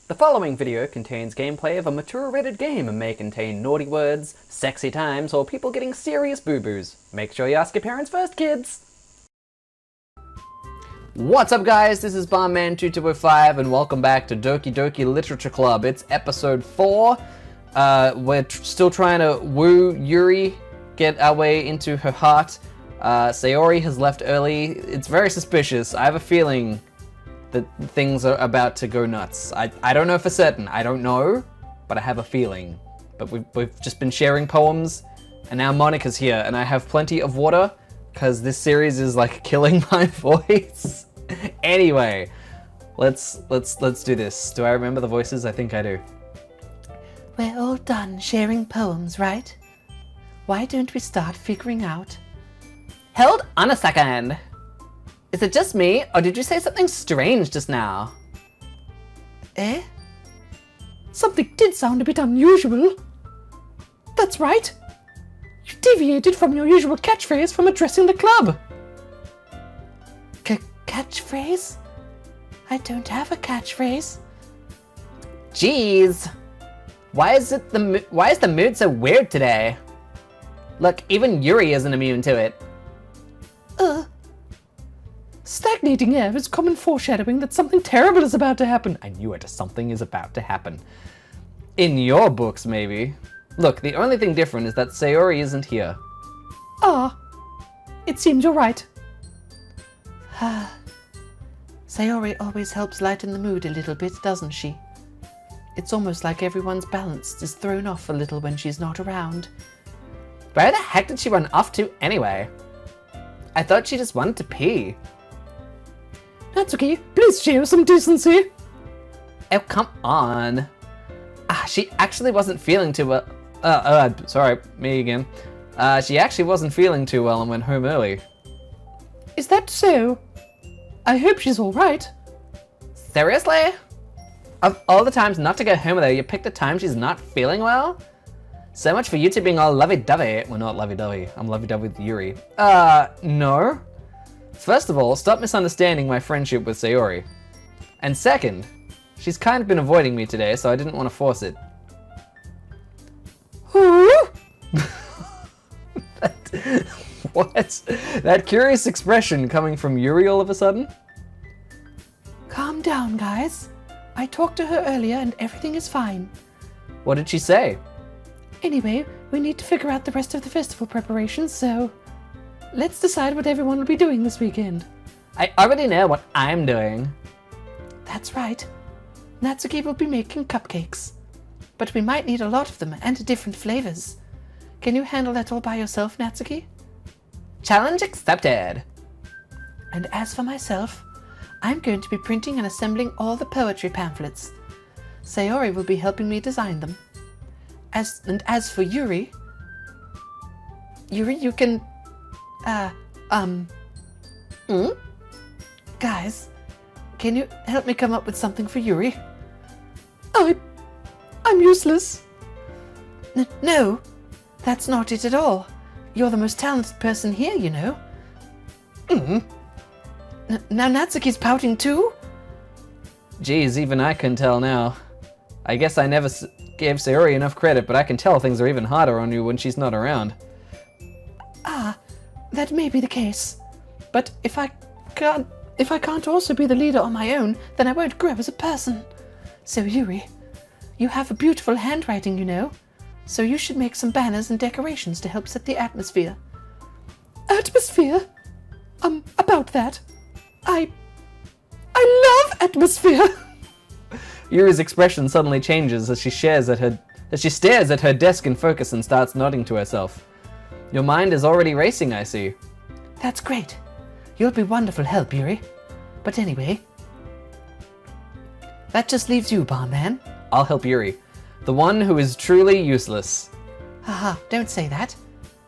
The following video contains gameplay of a mature rated game and may contain naughty words, sexy times, or people getting serious boo-boos. Make sure you ask your parents first, kids! What's up guys, this is Barnman2205 and welcome back to Doki Doki Literature Club. It's episode 4. We're still trying to woo Yuri, get our way into her heart. Sayori has left early. It's very suspicious. I have a feeling that things are about to go nuts. I don't know for certain. I don't know, but I have a feeling. But we've just been sharing poems, and now Monica's here, and I have plenty of water, because this series is like killing my voice. Anyway, let's do this. Do I remember the voices? I think I do. We're all done sharing poems, right? Why don't we start figuring out? Hold on a second. Is it just me, or did you say something strange just now? Eh? Something did sound a bit unusual. That's right. You deviated from your usual catchphrase from addressing the club. Catchphrase? I don't have a catchphrase. Jeez. Why is the mood so weird today? Look, even Yuri isn't immune to it. Stagnating air is common foreshadowing that something terrible is about to happen. I knew it. Something is about to happen. In your books, maybe. Look, the only thing different is that Sayori isn't here. Ah, it seems you're right. Sayori always helps lighten the mood a little bit, doesn't she? It's almost like everyone's balance is thrown off a little when she's not around. Where the heck did she run off to anyway? I thought she just wanted to pee. That's okay. Please show some decency. Oh, come on. She actually wasn't feeling too well. Sorry, me again. She actually wasn't feeling too well and went home early. Is that so? I hope she's all right. Seriously? Of all the times not to go home with her, you picked the time she's not feeling well? So much for you two being all lovey-dovey. Well, not lovey-dovey. I'm lovey-dovey with Yuri. No. First of all, stop misunderstanding my friendship with Sayori. And second, she's kind of been avoiding me today, so I didn't want to force it. What? That curious expression coming from Yuri all of a sudden? Calm down, guys. I talked to her earlier and everything is fine. What did she say? Anyway, we need to figure out the rest of the festival preparations, so let's decide what everyone will be doing this weekend. I already know what I'm doing. That's right. Natsuki will be making cupcakes. But we might need a lot of them and different flavors. Can you handle that all by yourself, Natsuki? Challenge accepted. And as for myself, I'm going to be printing and assembling all the poetry pamphlets. Sayori will be helping me design them. As for Yuri, you can, Guys, can you help me come up with something for Yuri? I'm useless. No, that's not it at all. You're the most talented person here, you know. Now Natsuki's pouting too? Geez, even I can tell now. I guess I never gave Sayori enough credit, but I can tell things are even harder on you when she's not around. That may be the case. But if I can't also be the leader on my own, then I won't grow as a person. So Yuri, you have a beautiful handwriting, you know. So you should make some banners and decorations to help set the atmosphere. Atmosphere? About that. I love atmosphere! Yuri's expression suddenly changes as she stares at her desk in focus and starts nodding to herself. Your mind is already racing, I see. That's great. You'll be wonderful help, Yuri. But anyway, that just leaves you, Barnman. I'll help Yuri. The one who is truly useless. Haha, don't say that.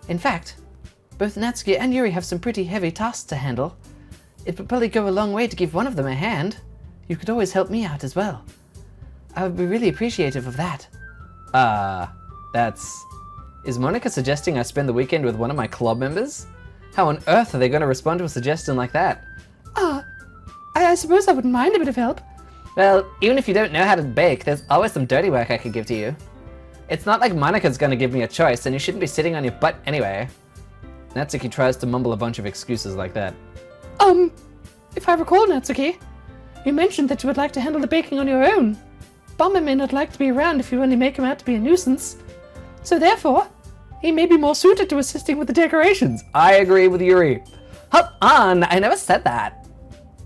In fact, both Natsuki and Yuri have some pretty heavy tasks to handle. It would probably go a long way to give one of them a hand. You could always help me out as well. I would be really appreciative of that. Is Monica suggesting I spend the weekend with one of my club members? How on earth are they going to respond to a suggestion like that? I suppose I wouldn't mind a bit of help. Well, even if you don't know how to bake, there's always some dirty work I could give to you. It's not like Monika's gonna give me a choice, and you shouldn't be sitting on your butt anyway. Natsuki tries to mumble a bunch of excuses like that. If I recall, Natsuki, you mentioned that you would like to handle the baking on your own. Barnman may not like to be around if you only make him out to be a nuisance. So therefore, he may be more suited to assisting with the decorations. I agree with Yuri. Hold on, I never said that.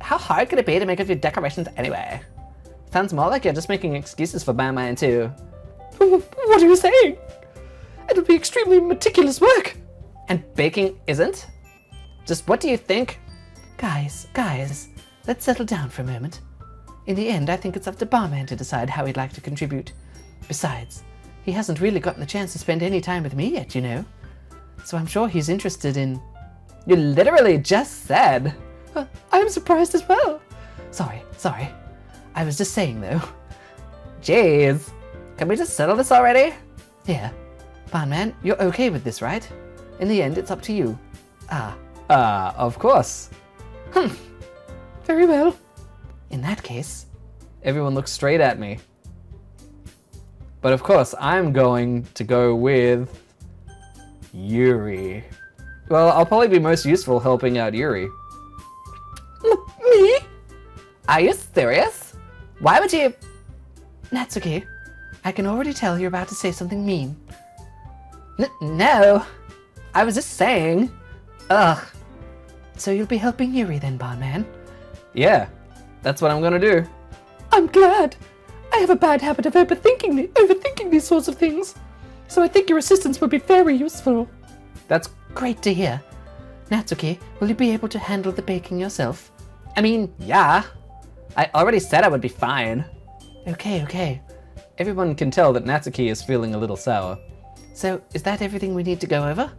How hard could it be to make up your decorations anyway? Sounds more like you're just making excuses for Barnman too. What are you saying? It'll be extremely meticulous work. And baking isn't? Just what do you think? Guys, let's settle down for a moment. In the end, I think it's up to Barman to decide how he'd like to contribute. Besides, he hasn't really gotten the chance to spend any time with me yet, you know. So I'm sure he's interested in... You literally just said. I'm surprised as well. Sorry. I was just saying, though. Jeez. Can we just settle this already? Yeah. Barnman, you're okay with this, right? In the end, it's up to you. Of course. Very well. In that case... Everyone looks straight at me. But of course, I'm going to go with... Yuri. Well, I'll probably be most useful helping out Yuri. Me? Are you serious? Why would you... Natsuki, I can already tell you're about to say something mean. No. I was just saying. Ugh. So you'll be helping Yuri then, Barnman? Yeah, that's what I'm gonna do. I'm glad. I have a bad habit of overthinking these sorts of things. So I think your assistance would be very useful. That's great to hear. Natsuki, will you be able to handle the baking yourself? I mean, yeah. I already said I would be fine. Okay. Everyone can tell that Natsuki is feeling a little sour. So, is that everything we need to go over?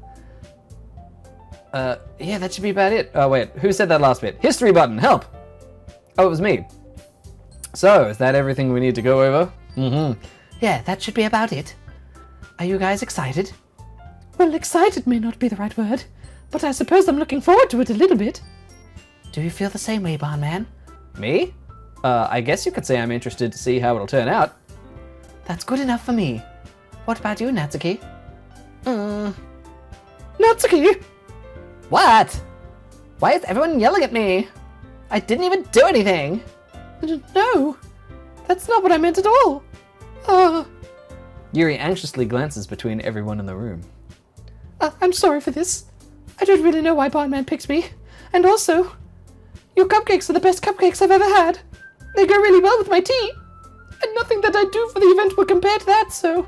Yeah, that should be about it. Oh, wait, who said that last bit? History button, help! Oh, it was me. So, is that everything we need to go over? Yeah, that should be about it. Are you guys excited? Well, excited may not be the right word, but I suppose I'm looking forward to it a little bit. Do you feel the same way, Barnman? Me? I guess you could say I'm interested to see how it'll turn out. That's good enough for me. What about you, Natsuki? Natsuki! What? Why is everyone yelling at me? I didn't even do anything. No, that's not what I meant at all. Yuri anxiously glances between everyone in the room. I'm sorry for this. I don't really know why Barnman picked me. And also, your cupcakes are the best cupcakes I've ever had. They go really well with my tea. And nothing that I do for the event will compare to that, so...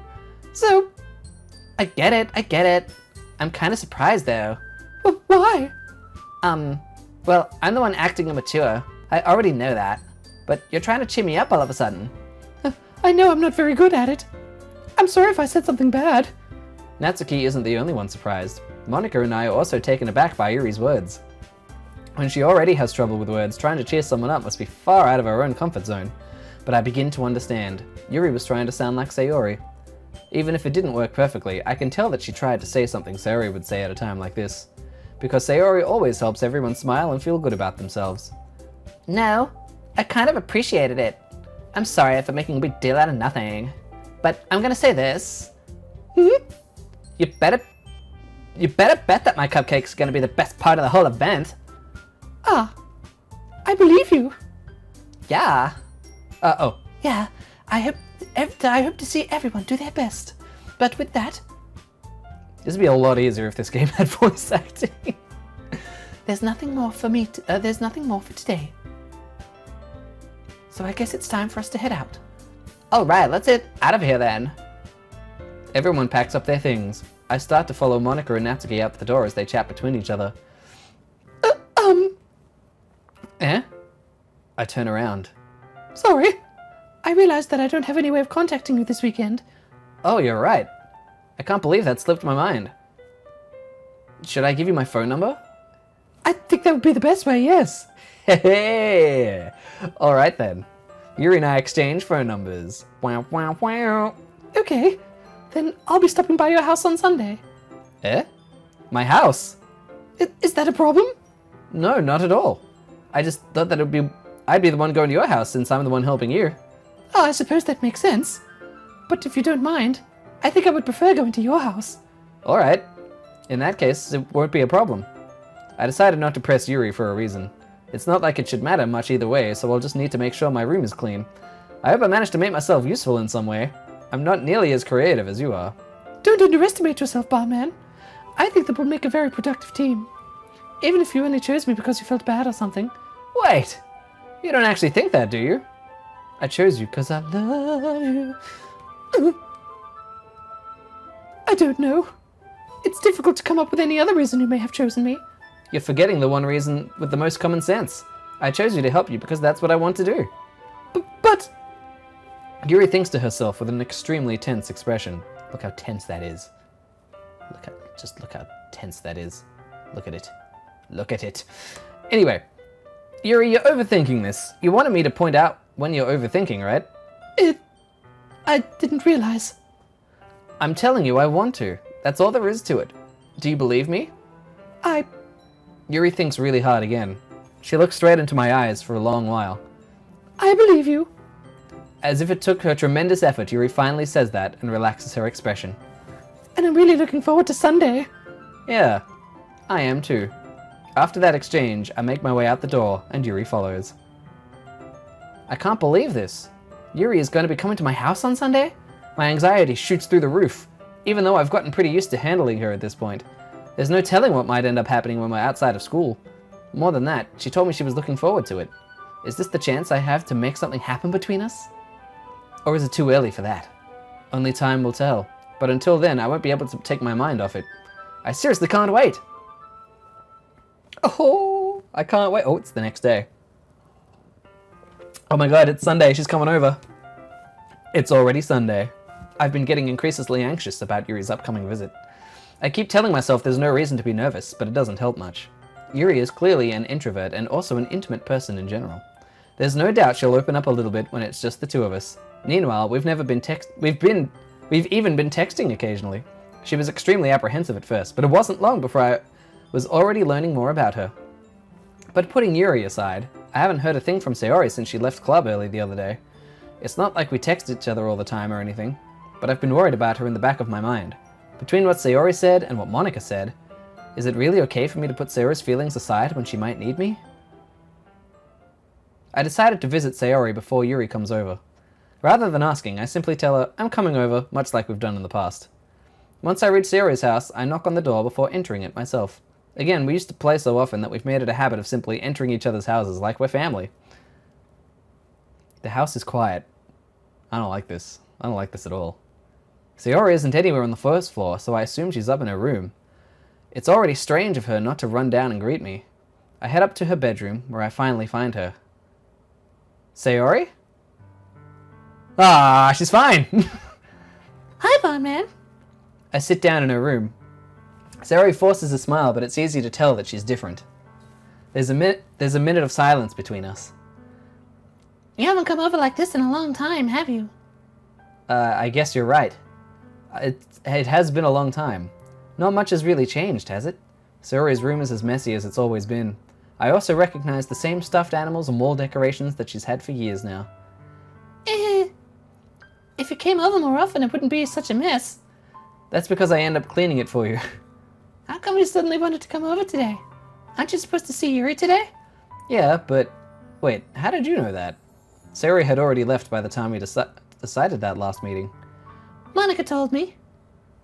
I get it. I'm kind of surprised, though. Why? Well, I'm the one acting immature. I already know that. But you're trying to cheer me up all of a sudden. I know I'm not very good at it. I'm sorry if I said something bad. Natsuki isn't the only one surprised. Monika and I are also taken aback by Yuri's words. When she already has trouble with words, trying to cheer someone up must be far out of her own comfort zone. But I begin to understand. Yuri was trying to sound like Sayori. Even if it didn't work perfectly, I can tell that she tried to say something Sayori would say at a time like this. Because Sayori always helps everyone smile and feel good about themselves. No, I kind of appreciated it. I'm sorry for making a big deal out of nothing. But I'm gonna say this. You better bet that my cupcake's gonna be the best part of the whole event. I believe you. Yeah. Yeah, I hope to see everyone do their best. But with that... This would be a lot easier if this game had voice acting. There's nothing more for today. So I guess it's time for us to head out. Alright, let's get out of here then. Everyone packs up their things. I start to follow Monika and Natsuki out the door as they chat between each other. Eh? I turn around. Sorry. I realized that I don't have any way of contacting you this weekend. Oh, you're right. I can't believe that slipped my mind. Should I give you my phone number? I think that would be the best way, yes. Hey! Alright then. Yuri and I exchange phone numbers. Wow, wow, wow. Okay. Then I'll be stopping by your house on Sunday. Eh? My house? Is that a problem? No, not at all. I just thought that I'd be the one going to your house since I'm the one helping you. Oh, I suppose that makes sense. But if you don't mind, I think I would prefer going to your house. Alright. In that case, it won't be a problem. I decided not to press Yuri for a reason. It's not like it should matter much either way, so I'll just need to make sure my room is clean. I hope I managed to make myself useful in some way. I'm not nearly as creative as you are. Don't underestimate yourself, Barnman. I think that we'll make a very productive team. Even if you only chose me because you felt bad or something. Wait! You don't actually think that, do you? I chose you because I love you. I don't know. It's difficult to come up with any other reason you may have chosen me. You're forgetting the one reason with the most common sense. I chose you to help you because that's what I want to do. But... Yuri thinks to herself with an extremely tense expression. Look how tense that is. Look how tense that is. Look at it. Look at it. Anyway, Yuri, you're overthinking this. You wanted me to point out when you're overthinking, right? I didn't realize. I'm telling you I want to. That's all there is to it. Do you believe me? Yuri thinks really hard again. She looks straight into my eyes for a long while. I believe you. As if it took her tremendous effort, Yuri finally says that and relaxes her expression. And I'm really looking forward to Sunday. Yeah, I am too. After that exchange, I make my way out the door and Yuri follows. I can't believe this. Yuri is going to be coming to my house on Sunday? My anxiety shoots through the roof, even though I've gotten pretty used to handling her at this point. There's no telling what might end up happening when we're outside of school. More than that, she told me she was looking forward to it. Is this the chance I have to make something happen between us? Or is it too early for that? Only time will tell. But until then, I won't be able to take my mind off it. I seriously can't wait! Oh, I can't wait. Oh, it's the next day. Oh my god, it's Sunday. She's coming over. It's already Sunday. I've been getting increasingly anxious about Yuri's upcoming visit. I keep telling myself there's no reason to be nervous, but it doesn't help much. Yuri is clearly an introvert and also an intimate person in general. There's no doubt she'll open up a little bit when it's just the two of us. Meanwhile, we've even been texting occasionally. She was extremely apprehensive at first, but it wasn't long before I was already learning more about her. But putting Yuri aside, I haven't heard a thing from Sayori since she left club early the other day. It's not like we text each other all the time or anything, but I've been worried about her in the back of my mind. Between what Sayori said and what Monica said, is it really okay for me to put Sayori's feelings aside when she might need me? I decided to visit Sayori before Yuri comes over. Rather than asking, I simply tell her I'm coming over, much like we've done in the past. Once I reach Sayori's house, I knock on the door before entering it myself. Again, we used to play so often that we've made it a habit of simply entering each other's houses like we're family. The house is quiet. I don't like this. I don't like this at all. Sayori isn't anywhere on the first floor, so I assume she's up in her room. It's already strange of her not to run down and greet me. I head up to her bedroom, where I finally find her. Sayori? Ah, she's fine! Hi, Barnman. I sit down in her room. Sayori forces a smile, but it's easy to tell that she's different. There's a minute of silence between us. You haven't come over like this in a long time, have you? I guess you're right. It has been a long time. Not much has really changed, has it? Sayori's room is as messy as it's always been. I also recognize the same stuffed animals and wall decorations that she's had for years now. If you came over more often, it wouldn't be such a mess. That's because I end up cleaning it for you. How come you suddenly wanted to come over today? Aren't you supposed to see Yuri today? Yeah, but... Wait, how did you know that? Sayori had already left by the time we decided that last meeting. Monica told me.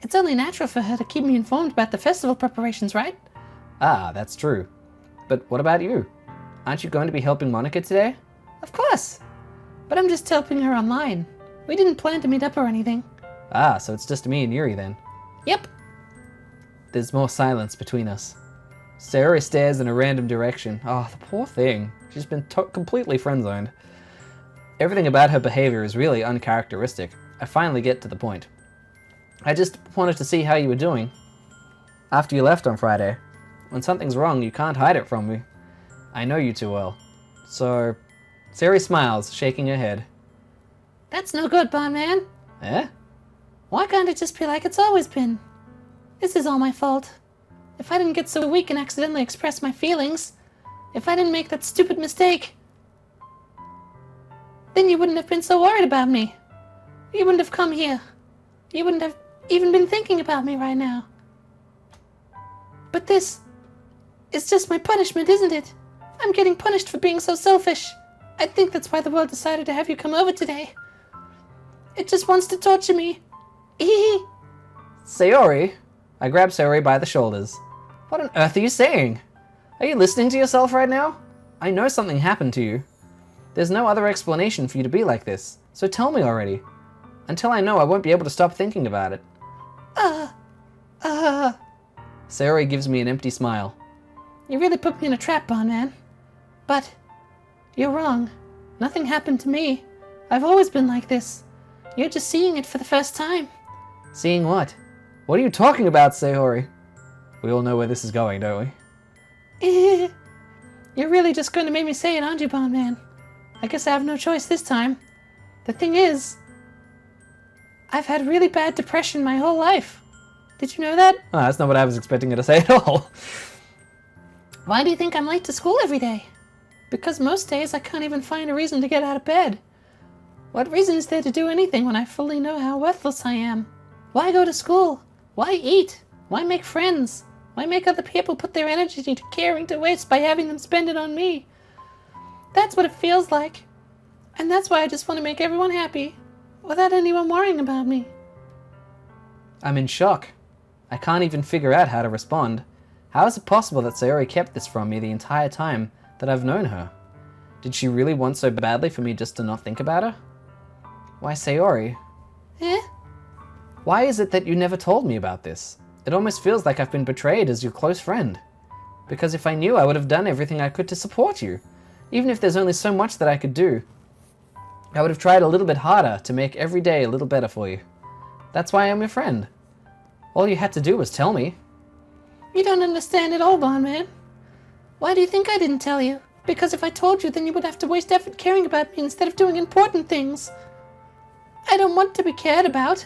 It's only natural for her to keep me informed about the festival preparations, right? Ah, that's true. But what about you? Aren't you going to be helping Monica today? Of course. But I'm just helping her online. We didn't plan to meet up or anything. Ah, so it's just me and Yuri then. Yep. There's more silence between us. Sayori stares in a random direction. Oh, the poor thing. She's been completely friend-zoned. Everything about her behavior is really uncharacteristic. I finally get to the point. I just wanted to see how you were doing. After you left on Friday. When something's wrong, you can't hide it from me. I know you too well. So... Sayori smiles, shaking her head. That's no good, Barnman. Eh? Why can't it just be like it's always been? This is all my fault. If I didn't get so weak and accidentally express my feelings, if I didn't make that stupid mistake. then you wouldn't have been so worried about me. You wouldn't have come here. You wouldn't have even been thinking about me right now. But this is just my punishment, isn't it? I'm getting punished for being so selfish. I think that's why the world decided to have you come over today. It just wants to torture me. Sayori? I grab Sayori by the shoulders. What on earth are you saying? Are you listening to yourself right now? I know something happened to you. There's no other explanation for you to be like this, so tell me already. Until I know, I won't be able to stop thinking about it. Sayori gives me an empty smile. You really put me in a trap, Barnman. But you're wrong. Nothing happened to me. I've always been like this. You're just seeing it for the first time. Seeing what? What are you talking about, Sayori? We all know where this is going, don't we? You're really just going to make me say it, aren't you, Barnman? I guess I have no choice this time. The thing is, I've had really bad depression my whole life. Did you know that? Oh, that's not what I was expecting her to say at all. Why do you think I'm late to school every day? Because most days I can't even find a reason to get out of bed. What reason is there to do anything when I fully know how worthless I am? Why go to school? Why eat? Why make friends? Why make other people put their energy to caring to waste by having them spend it on me? That's what it feels like. And that's why I just want to make everyone happy, without anyone worrying about me. I'm in shock. I can't even figure out how to respond. How is it possible that Sayori kept this from me the entire time that I've known her? Did she really want so badly for me just to not think about her? Why, Sayori? Why is it that you never told me about this? It almost feels like I've been betrayed as your close friend. Because if I knew, I would have done everything I could to support you. Even if there's only so much that I could do, I would have tried a little bit harder to make every day a little better for you. That's why I'm your friend. All you had to do was tell me. You don't understand at all, Barnman. Why do you think I didn't tell you? Because if I told you, then you would have to waste effort caring about me instead of doing important things. I don't want to be cared about.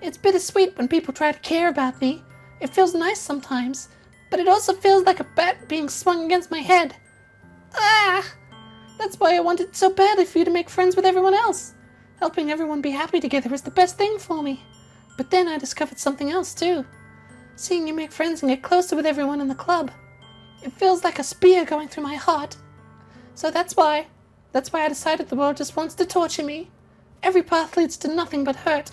It's bittersweet when people try to care about me. It feels nice sometimes, but it also feels like a bat being swung against my head. That's why I wanted so badly for you to make friends with everyone else. Helping everyone be happy together is the best thing for me. But then I discovered something else too. Seeing you make friends and get closer with everyone in the club. It feels like a spear going through my heart. So that's why I decided the world just wants to torture me. Every path leads to nothing but hurt.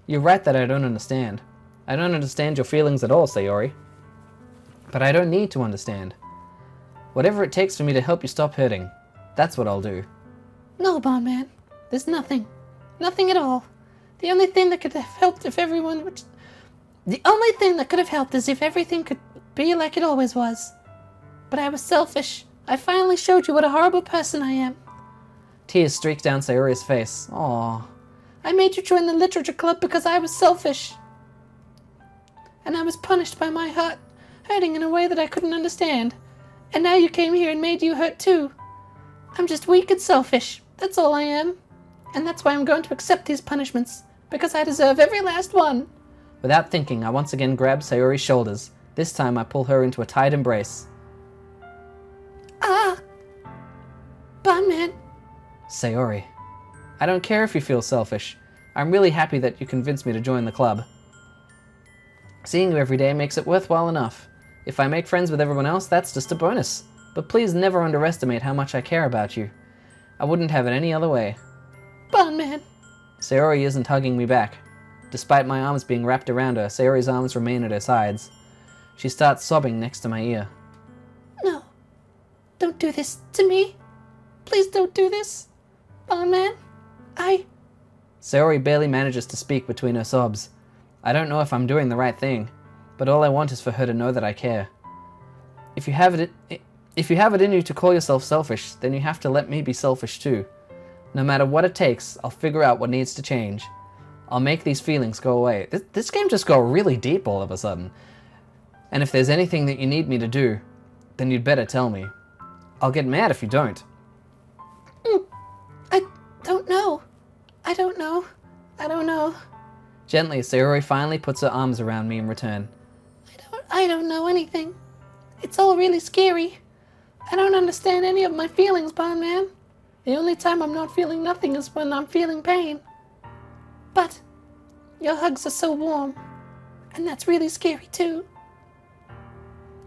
You're right that I don't understand. I don't understand your feelings at all, Sayori. But I don't need to understand. Whatever it takes for me to help you stop hurting, that's what I'll do. No, Barnman. There's nothing. Nothing at all. The only thing that could have helped if everyone would... The only thing that could have helped is if everything could be like it always was. But I was selfish. I finally showed you what a horrible person I am. Tears streak down Sayori's face. Aww. I made you join the literature club because I was selfish. And I was punished by my heart, hurting in a way that I couldn't understand. And now you came here and made you hurt too. I'm just weak and selfish. That's all I am. And that's why I'm going to accept these punishments, because I deserve every last one. Without thinking, I once again grab Sayori's shoulders. This time I pull her into a tight embrace. Barnman. Sayori, I don't care if you feel selfish. I'm really happy that you convinced me to join the club. Seeing you every day makes it worthwhile enough. If I make friends with everyone else, that's just a bonus. But please never underestimate how much I care about you. I wouldn't have it any other way. Barnman. Sayori isn't hugging me back. Despite my arms being wrapped around her, Sayori's arms remain at her sides. She starts sobbing next to my ear. No. Don't do this to me. Please don't do this. Barnman. Sayori barely manages to speak between her sobs. I don't know if I'm doing the right thing, but all I want is for her to know that I care. If you have it in you to call yourself selfish, then you have to let me be selfish too. No matter what it takes, I'll figure out what needs to change. I'll make these feelings go away. This game just got really deep all of a sudden. And if there's anything that you need me to do, then you'd better tell me. I'll get mad if you don't. I don't know. Gently, Sayori finally puts her arms around me in return. I don't know anything. It's all really scary. I don't understand any of my feelings, Barnman. The only time I'm not feeling nothing is when I'm feeling pain. But your hugs are so warm, and that's really scary too.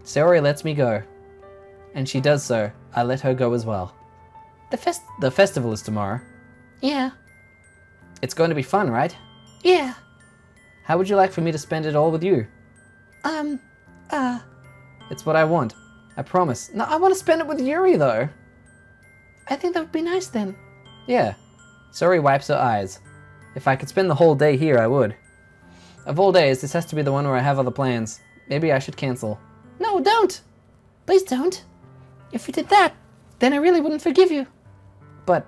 Sayori lets me go, and she does so. I let her go as well. The festival is tomorrow. Yeah. It's going to be fun, right? Yeah. How would you like for me to spend it all with you? It's what I want. I promise. No, I want to spend it with Yuri, though. I think that would be nice then. Yeah. Sayori wipes her eyes. If I could spend the whole day here, I would. Of all days, this has to be the one where I have other plans. Maybe I should cancel. No, don't. Please don't. If you did that, then I really wouldn't forgive you. But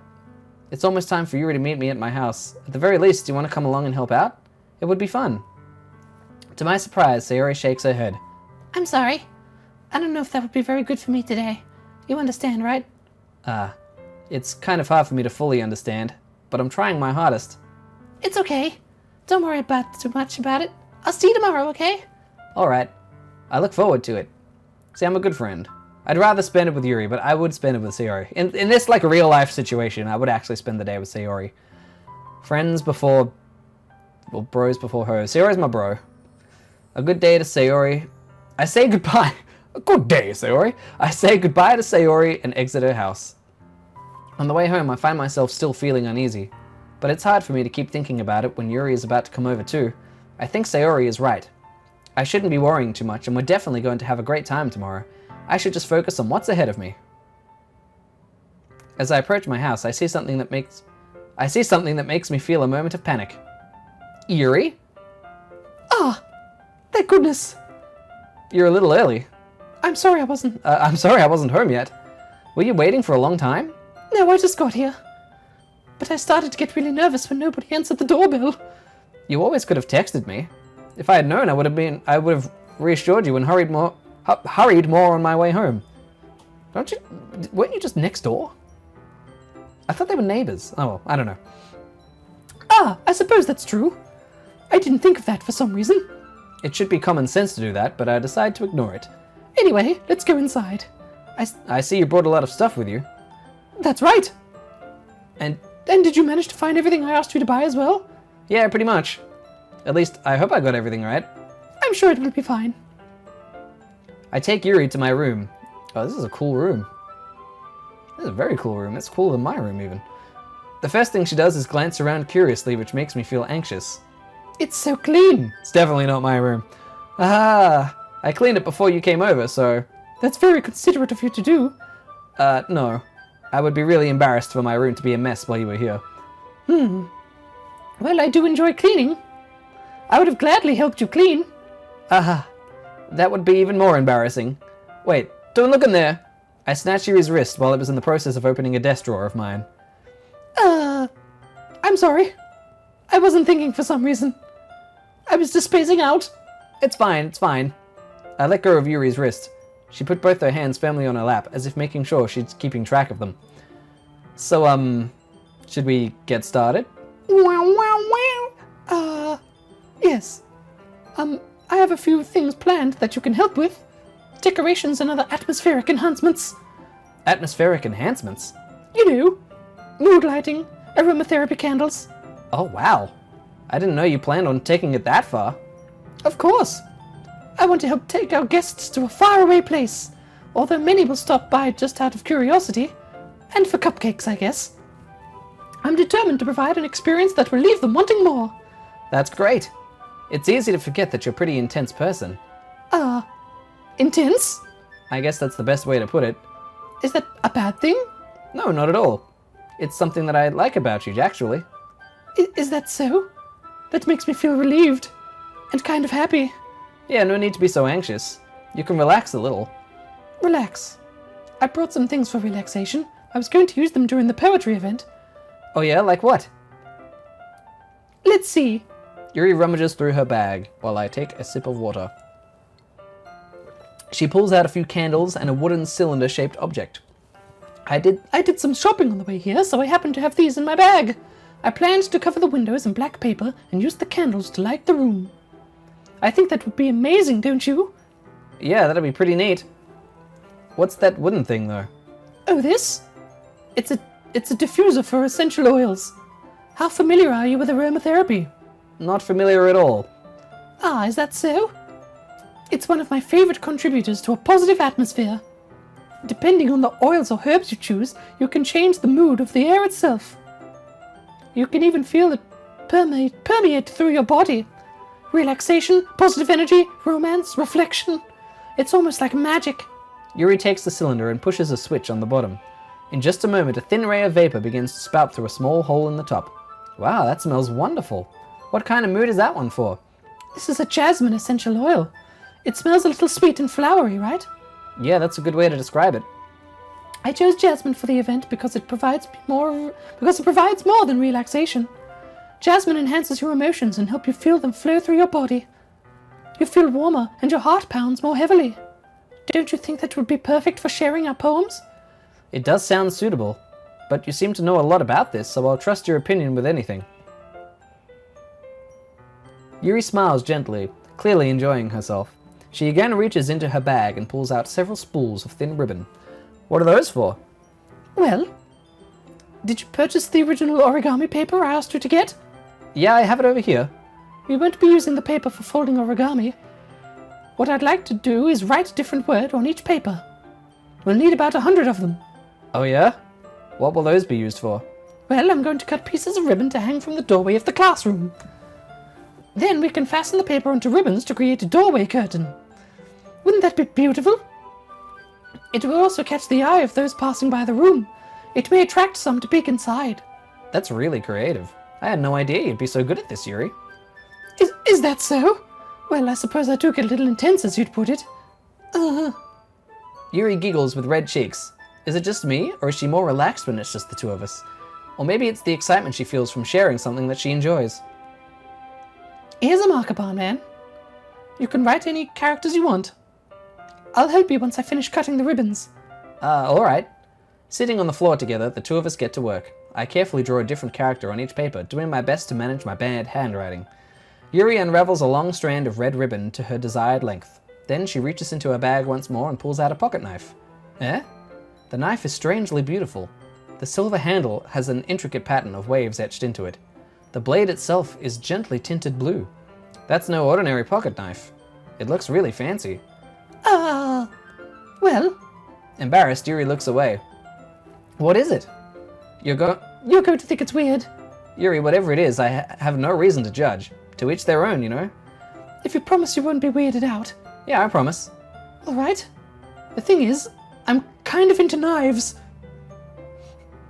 it's almost time for Yuri to meet me at my house. At the very least, do you want to come along and help out? It would be fun. To my surprise, Sayori shakes her head. I'm sorry. I don't know if that would be very good for me today. You understand, right? It's kind of hard for me to fully understand, but I'm trying my hardest. It's okay. Don't worry too much about it. I'll see you tomorrow, okay? Alright. I look forward to it. See, I'm a good friend. I'd rather spend it with Yuri, but I would spend it with Sayori. In this, like, real-life situation, I would actually spend the day with Sayori. Friends before... well, bros before hoes. Sayori's my bro. A good day to Sayori. I say goodbye. A good day, Sayori. I say goodbye to Sayori and exit her house. On the way home, I find myself still feeling uneasy. But it's hard for me to keep thinking about it when Yuri is about to come over too. I think Sayori is right. I shouldn't be worrying too much, and we're definitely going to have a great time tomorrow. I should just focus on what's ahead of me. As I approach my house, I see something that makes me feel a moment of panic. Yuri? Ah! Thank goodness! You're a little early. I'm sorry I wasn't... I'm sorry I wasn't home yet. Were you waiting for a long time? No, I just got here. But I started to get really nervous when nobody answered the doorbell. You always could have texted me. If I had known, I would have reassured you and hurried more on my way home. Weren't you just next door? I thought they were neighbors. Oh, well, I don't know. Ah, I suppose that's true. I didn't think of that for some reason. It should be common sense to do that, but I decide to ignore it. Anyway, let's go inside. I see you brought a lot of stuff with you. That's right. And did you manage to find everything I asked you to buy as well? Yeah, pretty much. At least, I hope I got everything right. I'm sure it will be fine. I take Yuri to my room. Oh, this is a cool room. This is a very cool room. It's cooler than my room, even. The first thing she does is glance around curiously, which makes me feel anxious. It's so clean. It's definitely not my room. Ah, I cleaned it before you came over, so... That's very considerate of you to do. No. I would be really embarrassed for my room to be a mess while you were here. Well, I do enjoy cleaning. I would have gladly helped you clean. That would be even more embarrassing. Wait, don't look in there. I snatched Yuri's wrist while it was in the process of opening a desk drawer of mine. I'm sorry. I wasn't thinking for some reason. I was just spacing out. It's fine, it's fine. I let go of Yuri's wrist. She put both her hands firmly on her lap, as if making sure she's keeping track of them. So, should we get started? Yes. I have a few things planned that you can help with. Decorations and other atmospheric enhancements. Atmospheric enhancements? You know, mood lighting, aromatherapy candles. Oh, wow. I didn't know you planned on taking it that far. Of course. I want to help take our guests to a faraway place, although many will stop by just out of curiosity, and for cupcakes, I guess. I'm determined to provide an experience that will leave them wanting more. That's great. It's easy to forget that you're a pretty intense person. Intense? I guess that's the best way to put it. Is that a bad thing? No, not at all. It's something that I like about you, actually. Is that so? That makes me feel relieved and kind of happy. Yeah, no need to be so anxious. You can relax a little. Relax. I brought some things for relaxation. I was going to use them during the poetry event. Oh yeah, like what? Let's see. Yuri rummages through her bag while I take a sip of water. She pulls out a few candles and a wooden cylinder-shaped object. I did some shopping on the way here, so I happened to have these in my bag. I planned to cover the windows in black paper and use the candles to light the room. I think that would be amazing, don't you? Yeah, that'd be pretty neat. What's that wooden thing, though? Oh, this? It's a It's a diffuser for essential oils. How familiar are you with aromatherapy? Not familiar at all. Ah, is that so? It's one of my favorite contributors to a positive atmosphere. Depending on the oils or herbs you choose, you can change the mood of the air itself. You can even feel it permeate through your body. Relaxation, positive energy, romance, reflection. It's almost like magic. Yuri takes the cylinder and pushes a switch on the bottom. In just a moment, a thin ray of vapor begins to spout through a small hole in the top. Wow, that smells wonderful. What kind of mood is that one for? This is a jasmine essential oil. It smells a little sweet and flowery, right? Yeah, that's a good way to describe it. I chose jasmine for the event because it provides more than relaxation. Jasmine enhances your emotions and helps you feel them flow through your body. You feel warmer and your heart pounds more heavily. Don't you think that would be perfect for sharing our poems? It does sound suitable, but you seem to know a lot about this, so I'll trust your opinion with anything. Yuri smiles gently, clearly enjoying herself. She again reaches into her bag and pulls out several spools of thin ribbon. What are those for? Well, did you purchase the original origami paper I asked you to get? Yeah, I have it over here. We won't be using the paper for folding origami. What I'd like to do is write a different word on each paper. We'll need about 100 of them. Oh yeah? What will those be used for? Well, I'm going to cut pieces of ribbon to hang from the doorway of the classroom. Then we can fasten the paper onto ribbons to create a doorway curtain. Wouldn't that be beautiful? It will also catch the eye of those passing by the room. It may attract some to peek inside. That's really creative. I had no idea you'd be so good at this, Yuri. Is that so? Well, I suppose I took it a little intense, as you'd put it. Yuri giggles with red cheeks. Is it just me, or is she more relaxed when it's just the two of us? Or maybe it's the excitement she feels from sharing something that she enjoys. Here's a marker, Barnman. You can write any characters you want. I'll help you once I finish cutting the ribbons. Alright. Sitting on the floor together, the two of us get to work. I carefully draw a different character on each paper, doing my best to manage my bad handwriting. Yuri unravels a long strand of red ribbon to her desired length. Then she reaches into her bag once more and pulls out a pocket knife. Eh? The knife is strangely beautiful. The silver handle has an intricate pattern of waves etched into it. The blade itself is gently tinted blue. That's no ordinary pocket knife. It looks really fancy. Well... Embarrassed, Yuri looks away. What is it? You're going to think it's weird. Yuri, whatever it is, I have no reason to judge. To each their own, you know? If you promise you won't be weirded out. Yeah, I promise. Alright. The thing is, I'm kind of into knives.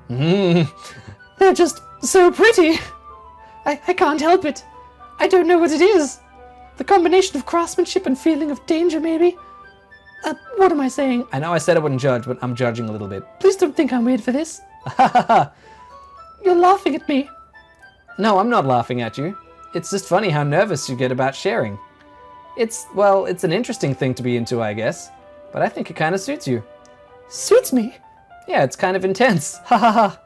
They're just so pretty. I can't help it. I don't know what it is. The combination of craftsmanship and feeling of danger, maybe? What am I saying? I know I said I wouldn't judge, but I'm judging a little bit. Please don't think I'm weird for this. You're laughing at me. No, I'm not laughing at you. It's just funny how nervous you get about sharing. It's an interesting thing to be into, I guess. But I think it kind of suits you. Suits me? Yeah, it's kind of intense. Ha ha ha.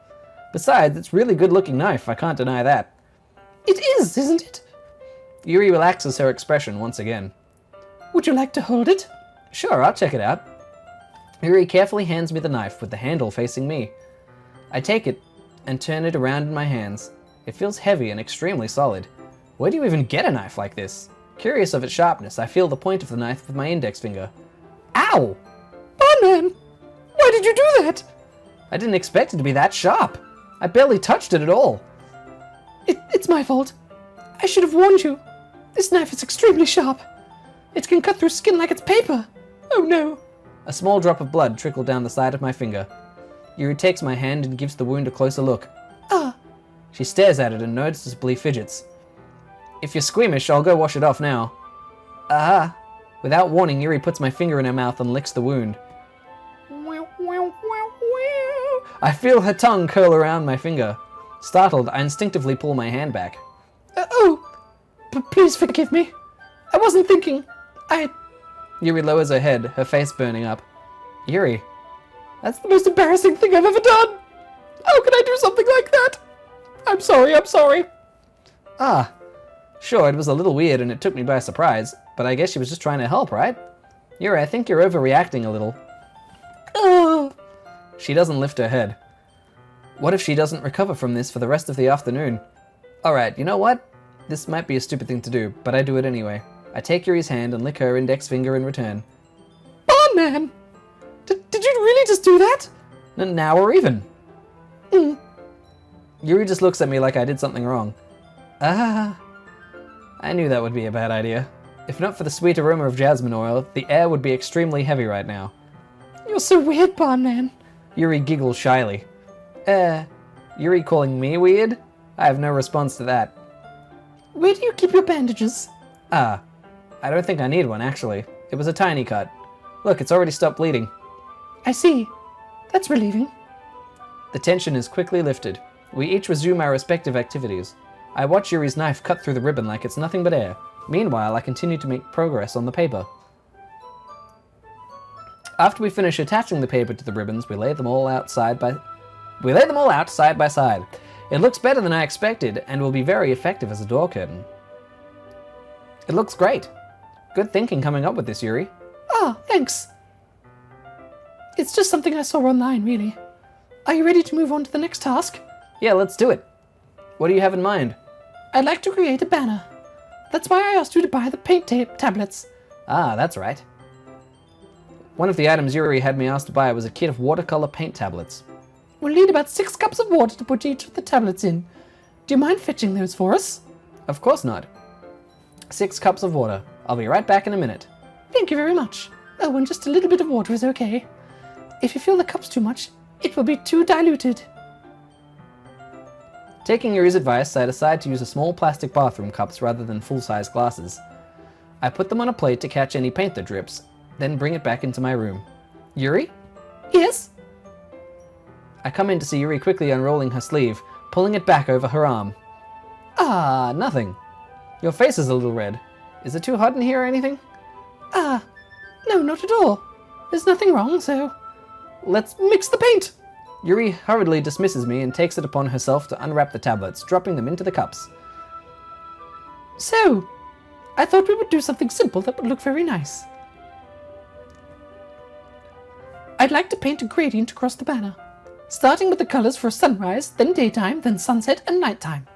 Besides, it's really good-looking knife, I can't deny that. It is, isn't it? Yuri relaxes her expression once again. Would you like to hold it? Sure, I'll check it out. Yuri carefully hands me the knife with the handle facing me. I take it and turn it around in my hands. It feels heavy and extremely solid. Where do you even get a knife like this? Curious of its sharpness, I feel the point of the knife with my index finger. Ow! Barnman! Why did you do that? I didn't expect it to be that sharp. I barely touched it at all. It's my fault. I should have warned you. This knife is extremely sharp. It can cut through skin like it's paper. Oh no. A small drop of blood trickled down the side of my finger. Yuri takes my hand and gives the wound a closer look. She stares at it and noticeably fidgets. If you're squeamish, I'll go wash it off now. Without warning, Yuri puts my finger in her mouth and licks the wound. I feel her tongue curl around my finger. Startled, I instinctively pull my hand back. Please forgive me. I wasn't thinking. Yuri lowers her head, her face burning up. Yuri. That's the most embarrassing thing I've ever done. How can I do something like that? I'm sorry. Sure, it was a little weird and it took me by surprise, but I guess she was just trying to help, right? Yuri, I think you're overreacting a little. She doesn't lift her head. What if she doesn't recover from this for the rest of the afternoon? Alright, you know what? This might be a stupid thing to do, but I do it anyway. I take Yuri's hand and lick her index finger in return. Barnman! Did you really just do that? Now we're even. Yuri just looks at me like I did something wrong. Ah, I knew that would be a bad idea. If not for the sweet aroma of jasmine oil, the air would be extremely heavy right now. You're so weird, Barnman. Yuri giggles shyly. Yuri calling me weird? I have no response to that. Where do you keep your bandages? I don't think I need one, actually. It was a tiny cut. Look, it's already stopped bleeding. I see. That's relieving. The tension is quickly lifted. We each resume our respective activities. I watch Yuri's knife cut through the ribbon like it's nothing but air. Meanwhile, I continue to make progress on the paper. After we finish attaching the paper to the ribbons, we lay them all out side by side. It looks better than I expected, and will be very effective as a door curtain. It looks great. Good thinking coming up with this, Yuri. Ah, thanks. It's just something I saw online, really. Are you ready to move on to the next task? Yeah, let's do it. What do you have in mind? I'd like to create a banner. That's why I asked you to buy the paint tablets. Ah, that's right. One of the items Yuri had me asked to buy was a kit of watercolor paint tablets. We'll need about 6 cups of water to put each of the tablets in. Do you mind fetching those for us? Of course not. 6 cups of water. I'll be right back in a minute. Thank you very much. Oh, and just a little bit of water is okay. If you fill the cups too much, it will be too diluted. Taking Yuri's advice, I decide to use a small plastic bathroom cups rather than full-size glasses. I put them on a plate to catch any paint that drips, then bring it back into my room. Yuri? Yes? I come in to see Yuri quickly unrolling her sleeve, pulling it back over her arm. Ah, nothing. Your face is a little red. Is it too hot in here or anything? No, not at all. There's nothing wrong, so let's mix the paint. Yuri hurriedly dismisses me and takes it upon herself to unwrap the tablets, dropping them into the cups. So, I thought we would do something simple that would look very nice. I'd like to paint a gradient across the banner, starting with the colors for sunrise, then daytime, then sunset and nighttime.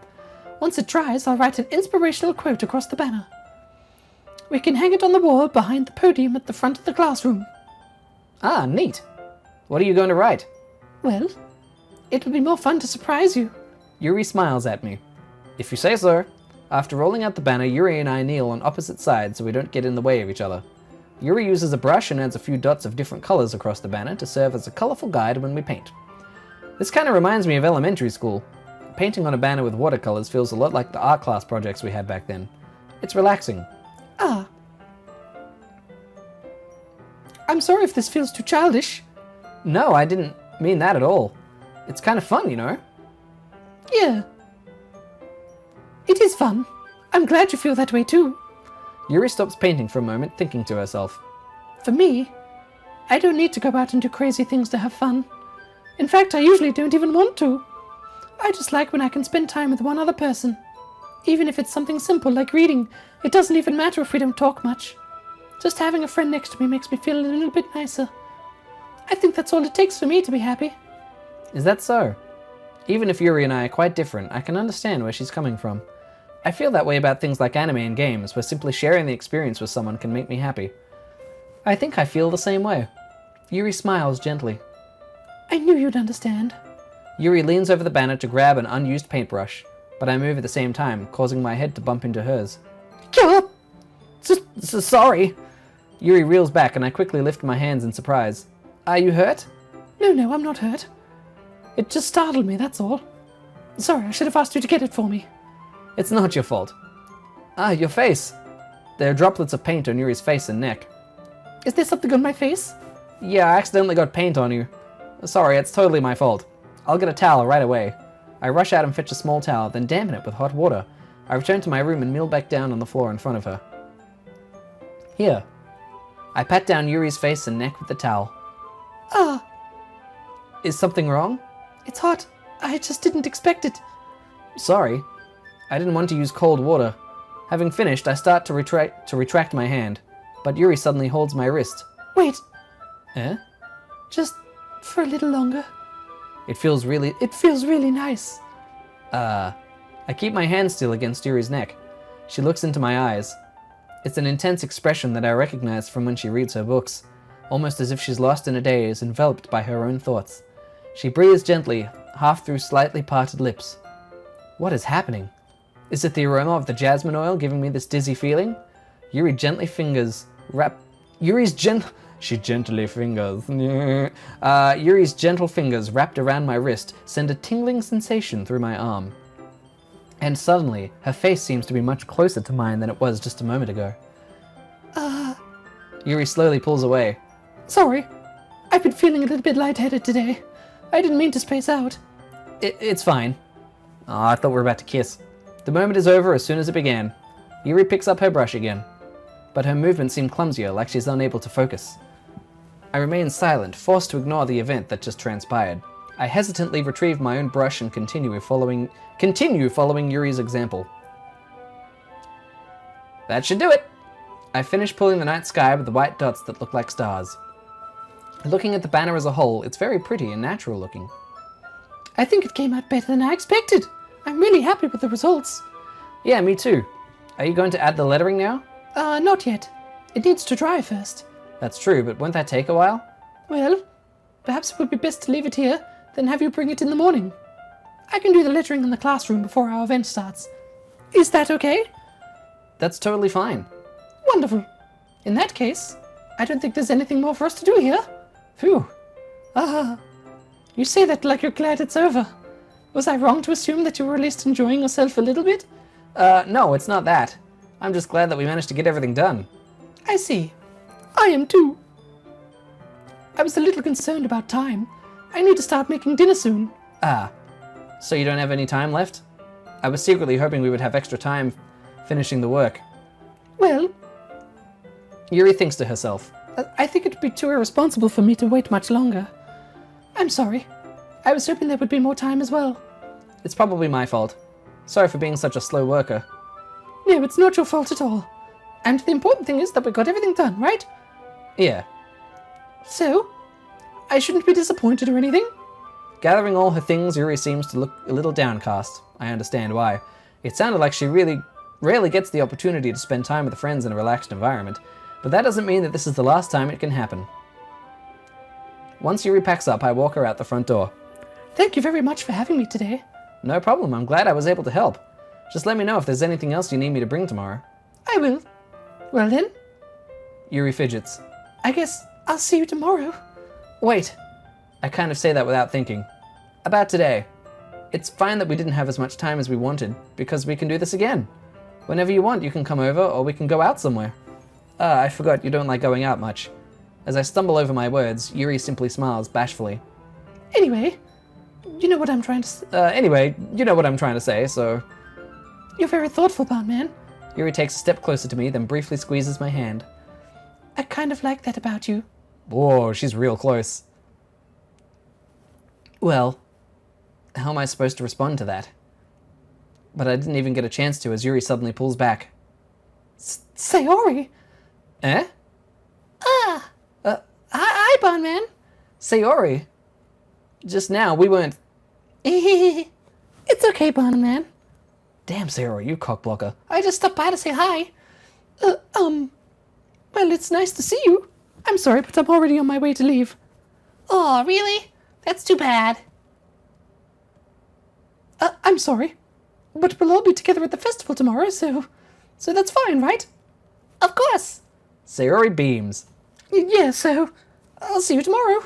Once it dries, I'll write an inspirational quote across the banner. We can hang it on the wall behind the podium at the front of the classroom. Ah, neat. What are you going to write? Well, it would be more fun to surprise you. Yuri smiles at me. If you say so. After rolling out the banner, Yuri and I kneel on opposite sides so we don't get in the way of each other. Yuri uses a brush and adds a few dots of different colors across the banner to serve as a colorful guide when we paint. This kind of reminds me of elementary school. Painting on a banner with watercolors feels a lot like the art class projects we had back then. It's relaxing. Ah. I'm sorry if this feels too childish. No, I didn't mean that at all. It's kind of fun, you know? Yeah. It is fun. I'm glad you feel that way too. Yuri stops painting for a moment, thinking to herself. For me, I don't need to go out and do crazy things to have fun. In fact, I usually don't even want to. I just like when I can spend time with one other person. Even if it's something simple like reading, it doesn't even matter if we don't talk much. Just having a friend next to me makes me feel a little bit nicer. I think that's all it takes for me to be happy. Is that so? Even if Yuri and I are quite different, I can understand where she's coming from. I feel that way about things like anime and games, where simply sharing the experience with someone can make me happy. I think I feel the same way. Yuri smiles gently. I knew you'd understand. Yuri leans over the banner to grab an unused paintbrush, but I move at the same time, causing my head to bump into hers. Sorry. Yuri reels back and I quickly lift my hands in surprise. Are you hurt? No, I'm not hurt. It just startled me, that's all. Sorry, I should have asked you to get it for me. It's not your fault. Ah, your face. There are droplets of paint on Yuri's face and neck. Is there something on my face? Yeah, I accidentally got paint on you. Sorry, it's totally my fault. I'll get a towel right away. I rush out and fetch a small towel, then dampen it with hot water. I return to my room and kneel back down on the floor in front of her. Here. I pat down Yuri's face and neck with the towel. Ah. Is something wrong? It's hot. I just didn't expect it. Sorry. I didn't want to use cold water. Having finished, I start to retract my hand, but Yuri suddenly holds my wrist. Wait. Eh? Just for a little longer. It feels really nice. I keep my hand still against Yuri's neck. She looks into my eyes. It's an intense expression that I recognize from when she reads her books, almost as if she's lost in a daze, enveloped by her own thoughts. She breathes gently, half through slightly parted lips. What is happening? Is it the aroma of the jasmine oil giving me this dizzy feeling? Yuri gently fingers Yuri's gentle fingers wrapped around my wrist send a tingling sensation through my arm. And suddenly, her face seems to be much closer to mine than it was just a moment ago. Yuri slowly pulls away. Sorry. I've been feeling a little bit lightheaded today. I didn't mean to space out. It's fine. Oh, I thought we were about to kiss. The moment is over as soon as it began. Yuri picks up her brush again, but her movements seem clumsier, like she's unable to focus. I remain silent, forced to ignore the event that just transpired. I hesitantly retrieve my own brush and continue following Yuri's example. That should do it! I finish pulling the night sky with the white dots that look like stars. Looking at the banner as a whole, it's very pretty and natural looking. I think it came out better than I expected. I'm really happy with the results. Yeah, me too. Are you going to add the lettering now? Not yet. It needs to dry first. That's true, but won't that take a while? Well, perhaps it would be best to leave it here, then have you bring it in the morning. I can do the lettering in the classroom before our event starts. Is that okay? That's totally fine. Wonderful. In that case, I don't think there's anything more for us to do here. Phew. You say that like you're glad it's over. Was I wrong to assume that you were at least enjoying yourself a little bit? No, it's not that. I'm just glad that we managed to get everything done. I see. I am too. I was a little concerned about time. I need to start making dinner soon. So you don't have any time left? I was secretly hoping we would have extra time finishing the work. Well, Yuri thinks to herself. I think it would be too irresponsible for me to wait much longer. I'm sorry. I was hoping there would be more time as well. It's probably my fault. Sorry for being such a slow worker. No, it's not your fault at all. And the important thing is that we got everything done, right? Yeah. So, I shouldn't be disappointed or anything? Gathering all her things, Yuri seems to look a little downcast. I understand why. It sounded like she really rarely gets the opportunity to spend time with friends in a relaxed environment, but that doesn't mean that this is the last time it can happen. Once Yuri packs up, I walk her out the front door. Thank you very much for having me today. No problem, I'm glad I was able to help. Just let me know if there's anything else you need me to bring tomorrow. I will. Well then. Yuri fidgets. I guess I'll see you tomorrow. Wait. I kind of say that without thinking. About today. It's fine that we didn't have as much time as we wanted, because we can do this again. Whenever you want, you can come over, or we can go out somewhere. I forgot you don't like going out much. As I stumble over my words, Yuri simply smiles bashfully. Anyway, you know what I'm trying to say, so... You're very thoughtful, Barnman. Yuri takes a step closer to me, then briefly squeezes my hand. I kind of like that about you. Whoa, she's real close. Well, how am I supposed to respond to that? But I didn't even get a chance to as Yuri suddenly pulls back. Sayori! Eh? Hi, Barnman. Sayori? Just now, we weren't... It's okay, Barnman. Damn, Sayori, you cockblocker. I just stopped by to say hi. Well, it's nice to see you. I'm sorry, but I'm already on my way to leave. Oh, really? That's too bad. I'm sorry. But we'll all be together at the festival tomorrow, so that's fine, right? Of course. Sayori beams. Yeah, so I'll see you tomorrow.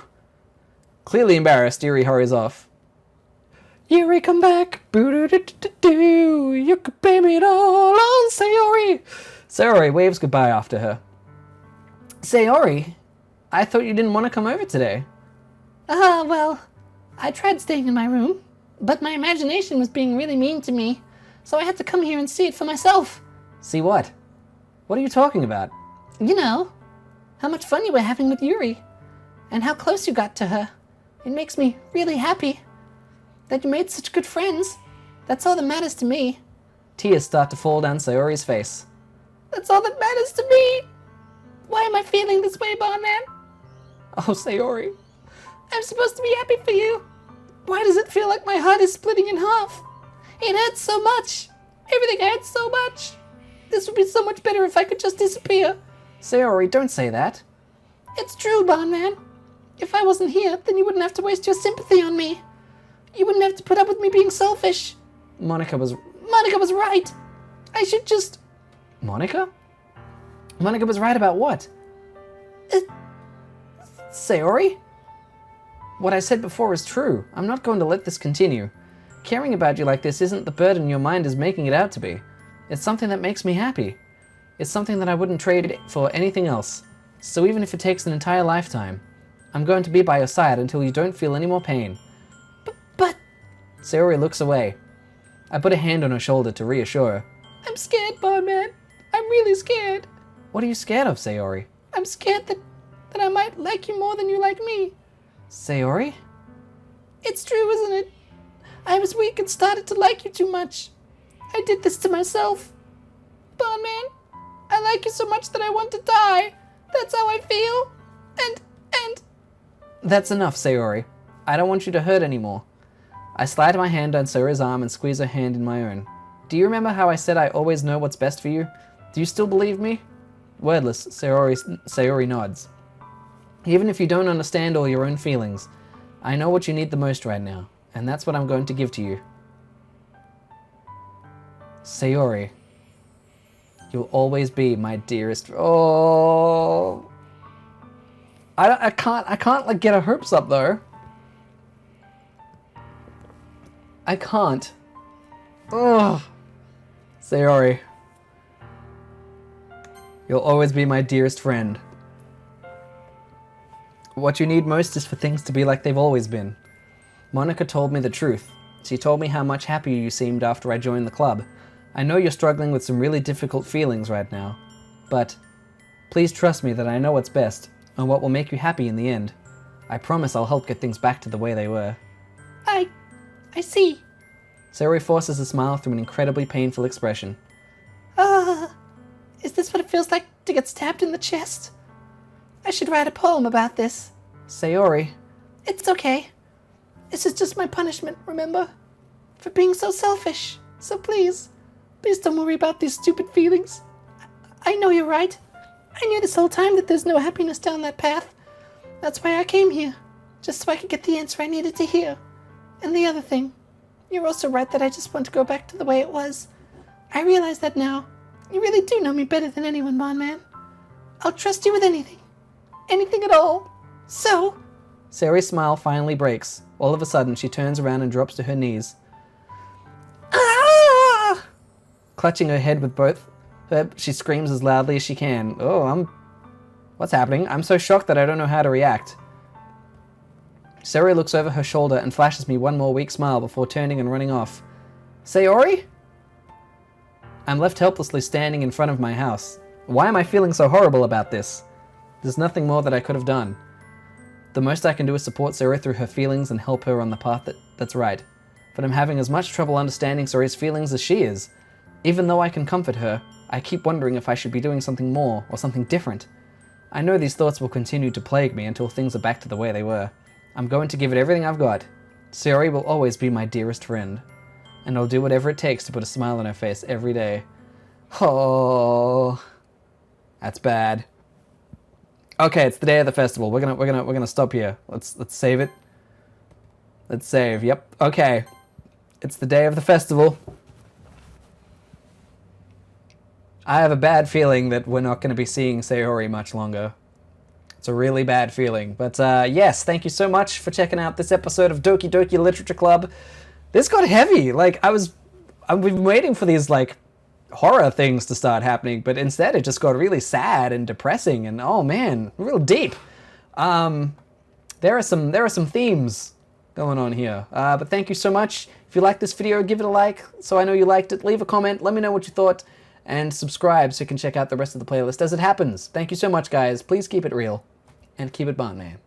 Clearly embarrassed, Yuri hurries off. Yuri, come back. Boo-doo-doo-doo-doo. You could blame it all on Sayori. Sayori waves goodbye after her. Sayori, I thought you didn't want to come over today. Well, I tried staying in my room, but my imagination was being really mean to me, so I had to come here and see it for myself. See what? What are you talking about? You know, how much fun you were having with Yuri, and how close you got to her. It makes me really happy that you made such good friends. That's all that matters to me. Tears start to fall down Sayori's face. That's all that matters to me. Why am I feeling this way, Barnman? Oh, Sayori. I'm supposed to be happy for you. Why does it feel like my heart is splitting in half? It hurts so much. Everything hurts so much. This would be so much better if I could just disappear. Sayori, don't say that. It's true, Barnman. If I wasn't here, then you wouldn't have to waste your sympathy on me. You wouldn't have to put up with me being selfish. Monica was right. I should just... Monica? Monica was right about what? Sayori? What I said before is true. I'm not going to let this continue. Caring about you like this isn't the burden your mind is making it out to be. It's something that makes me happy. It's something that I wouldn't trade for anything else. So even if it takes an entire lifetime, I'm going to be by your side until you don't feel any more pain. But... Sayori looks away. I put a hand on her shoulder to reassure her. I'm scared, Barnman. I'm really scared. What are you scared of, Sayori? I'm scared that I might like you more than you like me. Sayori? It's true, isn't it? I was weak and started to like you too much. I did this to myself. Barnman, I like you so much that I want to die. That's how I feel. And... That's enough, Sayori. I don't want you to hurt anymore. I slide my hand on Sayori's arm and squeeze her hand in my own. Do you remember how I said I always know what's best for you? Do you still believe me? Wordless, Sayori nods. Even if you don't understand all your own feelings, I know what you need the most right now, and that's what I'm going to give to you. Sayori, you'll always be my dearest... Oh... I can't like get her hopes up though. I can't. Ugh. Sayori, you'll always be my dearest friend. What you need most is for things to be like they've always been. Monica told me the truth. She told me how much happier you seemed after I joined the club. I know you're struggling with some really difficult feelings right now, but please trust me that I know what's best and what will make you happy in the end. I promise I'll help get things back to the way they were. I see. Sayori forces a smile through an incredibly painful expression. Is this what it feels like to get stabbed in the chest? I should write a poem about this. Sayori. It's okay. This is just my punishment, remember? For being so selfish. So please don't worry about these stupid feelings. I know you're right. I knew this whole time that there's no happiness down that path. That's why I came here. Just so I could get the answer I needed to hear. And the other thing, you're also right that I just want to go back to the way it was. I realize that now. You really do know me better than anyone, Barnman. I'll trust you with anything. Anything at all. So... Sayori's smile finally breaks. All of a sudden, she turns around and drops to her knees. Ah! Clutching her head with both, she screams as loudly as she can. Oh, What's happening? I'm so shocked that I don't know how to react. Sayori looks over her shoulder and flashes me one more weak smile before turning and running off. Sayori? I'm left helplessly standing in front of my house. Why am I feeling so horrible about this? There's nothing more that I could have done. The most I can do is support Sayori through her feelings and help her on the path that's right. But I'm having as much trouble understanding Sayori's feelings as she is. Even though I can comfort her, I keep wondering if I should be doing something more or something different. I know these thoughts will continue to plague me until things are back to the way they were. I'm going to give it everything I've got. Sayori will always be my dearest friend. And I'll do whatever it takes to put a smile on her face every day. Oh, that's bad. Okay, it's the day of the festival. We're gonna stop here. Let's save it. Let's save. Yep. Okay. It's the day of the festival. I have a bad feeling that we're not going to be seeing Sayori much longer. It's a really bad feeling. But yes, thank you so much for checking out this episode of Doki Doki Literature Club. This got heavy. Like, I've been waiting for these, like, horror things to start happening, but instead it just got really sad and depressing and, oh man, real deep. There are some themes going on here. But thank you so much. If you liked this video, give it a like so I know you liked it. Leave a comment, let me know what you thought, and subscribe so you can check out the rest of the playlist as it happens. Thank you so much, guys. Please keep it real and keep it Barnman.